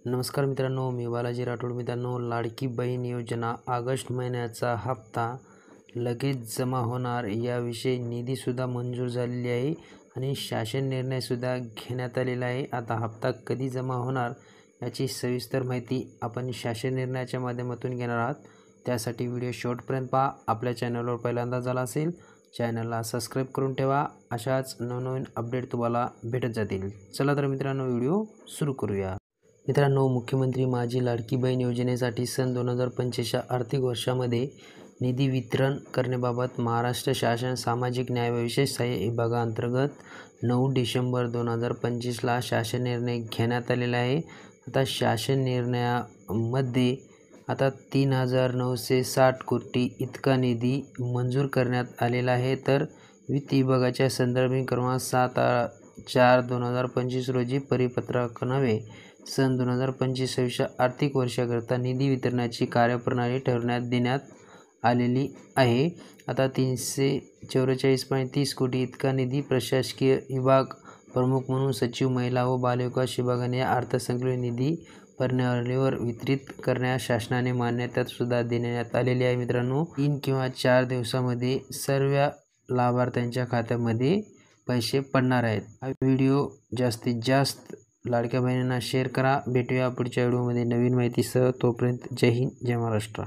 नमस्कार मित्रांनो, मी बालाजी राठोड. मित्रांनो, लाडकी बहीण योजना ऑगस्ट महिन्याचा हप्ता लगेच जमा होणार याविषयी निधीसुद्धा मंजूर झालेली आहे आणि शासन निर्णयसुद्धा घेण्यात आलेला आहे. आता हप्ता कधी जमा होणार याची सविस्तर माहिती आपण शासन निर्णयाच्या माध्यमातून घेणार आहात. त्यासाठी व्हिडिओ शेवटपर्यंत पहा. आपल्या चॅनलवर पहिल्यांदा झाला असेल, चॅनलला सबस्क्राईब करून ठेवा. अशाच नवनवीन अपडेट तुम्हाला भेटत जातील. चला तर मित्रांनो, व्हिडिओ सुरू करूया. मित्रांनो, मुख्यमंत्री माझी लाडकी बहीण योजनेसाठी सन 2025च्या आर्थिक वर्षामध्ये निधी वितरण करण्याबाबत महाराष्ट्र शासन सामाजिक न्याय व विशेष सहाय्य विभागाअंतर्गत 9 डिसेंबर 2025ला शासन निर्णय घेण्यात आलेला आहे. आता शासन निर्णयामध्ये 3,960 कोटी इतका निधी मंजूर करण्यात आलेला आहे. तर वित्त विभागाच्या संदर्भ क्रमांक 7/4/2025 रोजी परिपत्रकान्वये सन 2025-26 आर्थिक वर्षाकरता निधी वितरणाची कार्यप्रणाली ठरवण्यात देण्यात आलेली आहे. आता 344.30 कोटी इतका निधी प्रशासकीय विभाग प्रमुख म्हणून सचिव, महिला व बालविकास विभागाने या अर्थसंकल्पीय निधी प्रणालीवर वितरित करण्यास शासनाने मान्यता सुद्धा देण्यात आलेली आहे. मित्रांनो, 3 किंवा 4 दिवसामध्ये सर्व लाभार्थ्यांच्या खात्यामध्ये पैसे पडणार आहेत. हा व्हिडिओ जास्तीत जास्त लाडक्या बहिणींना शेअर करा. भेटूया पुढच्या व्हिडिओमध्ये नवीन माहितीसह. तोपर्यंत जय हिंद, जय महाराष्ट्र.